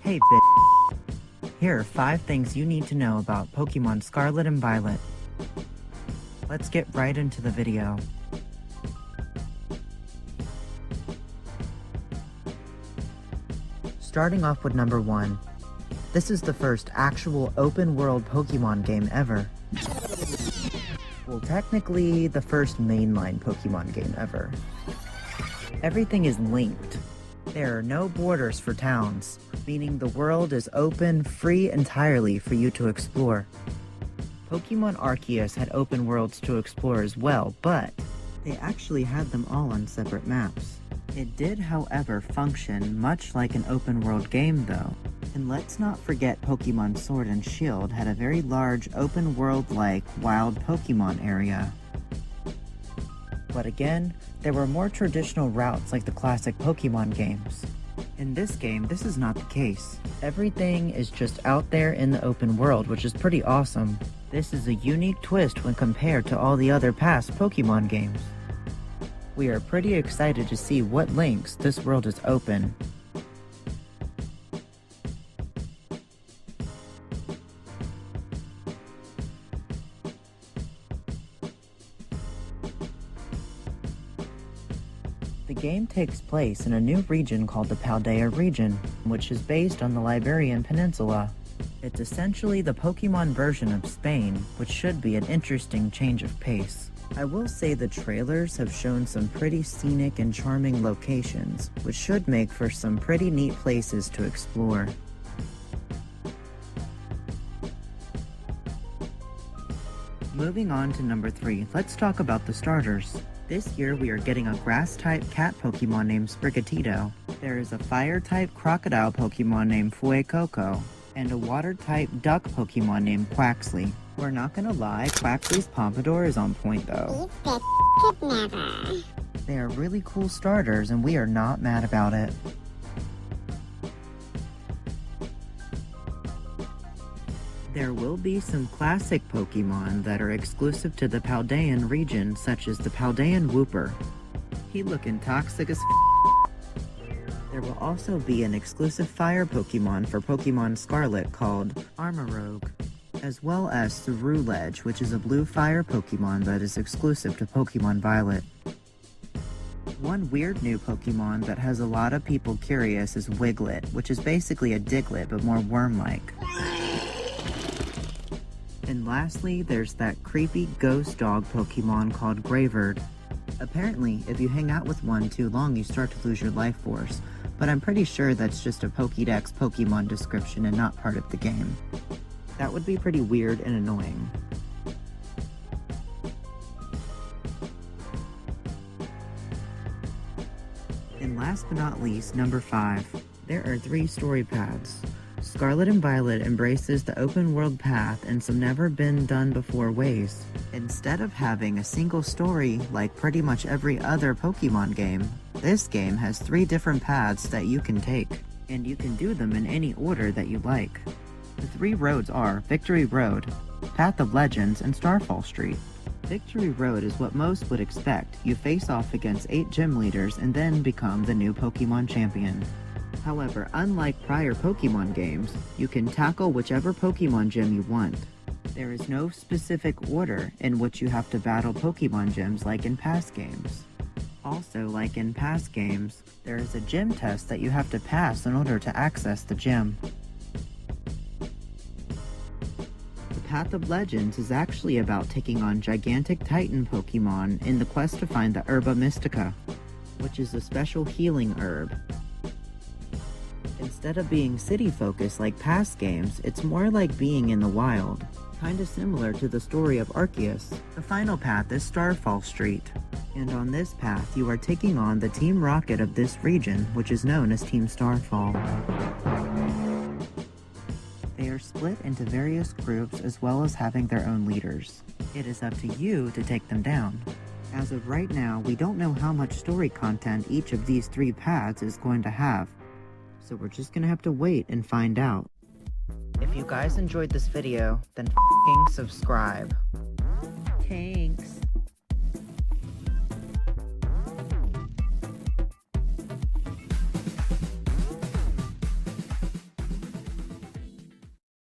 Hey bitch. Here are 5 things you need to know about Pokémon Scarlet and Violet. Let's get right into the video. Starting off with number 1. This is the first actual open-world Pokémon game ever. Well, technically, the first mainline Pokémon game ever. Everything is linked. There are no borders for towns, meaning the world is open, free entirely for you to explore. Pokémon Arceus had open worlds to explore as well, but they actually had them all on separate maps. It did, however, function much like an open world game though. And let's not forget Pokémon Sword and Shield had a very large open world-like wild Pokémon area. But again, there were more traditional routes like the classic Pokémon games. In this game, this is not the case. Everything is just out there in the open world, which is pretty awesome. This is a unique twist when compared to all the other past Pokémon games. We are pretty excited to see what links this world is open. The game takes place in a new region called the Paldea region, which is based on the Iberian Peninsula. It's essentially the Pokemon version of Spain, which should be an interesting change of pace. I will say the trailers have shown some pretty scenic and charming locations, which should make for some pretty neat places to explore. Moving on to number 3, let's talk about the starters. This year we are getting a grass-type cat Pokemon named Sprigatito. There is a fire-type crocodile Pokemon named Fuecoco, and a water-type duck Pokemon named Quaxly. We're not gonna lie, Quaxly's Pompadour is on point though. They are really cool starters and we are not mad about it. There will be some classic Pokemon that are exclusive to the Paldean region, such as the Paldean Wooper. He looking toxic as There will also be an exclusive fire Pokemon for Pokémon Scarlet called Armarouge, as well as Ceruledge, which is a blue fire Pokemon that is exclusive to Pokémon Violet. One weird new Pokemon that has a lot of people curious is Wiglet, which is basically a Diglett but more worm-like. And lastly, there's that creepy ghost dog Pokemon called Graverd. Apparently, if you hang out with one too long, you start to lose your life force, but I'm pretty sure that's just a Pokédex Pokemon description and not part of the game. That would be pretty weird and annoying. And last but not least, number 5. There are 3 story paths. Scarlet and Violet embraces the open world path in some never been done before ways. Instead of having a single story like pretty much every other Pokemon game, this game has 3 different paths that you can take, and you can do them in any order that you like. The 3 roads are Victory Road, Path of Legends, and Starfall Street. Victory Road is what most would expect. You face off against 8 gym leaders and then become the new Pokemon champion. However, unlike prior Pokemon games, you can tackle whichever Pokemon gym you want. There is no specific order in which you have to battle Pokemon gyms like in past games. Also, like in past games, there is a gym test that you have to pass in order to access the gym. The Path of Legends is actually about taking on gigantic Titan Pokemon in the quest to find the Herba Mystica, which is a special healing herb. Instead of being city-focused like past games, it's more like being in the wild, kinda similar to the story of Arceus. The final path is Starfall Street, and on this path you are taking on the Team Rocket of this region, which is known as Team Starfall. They are split into various groups as well as having their own leaders. It is up to you to take them down. As of right now, we don't know how much story content each of these 3 paths is going to have, so we're just gonna have to wait and find out. If you guys enjoyed this video, then f***ing subscribe. Thanks.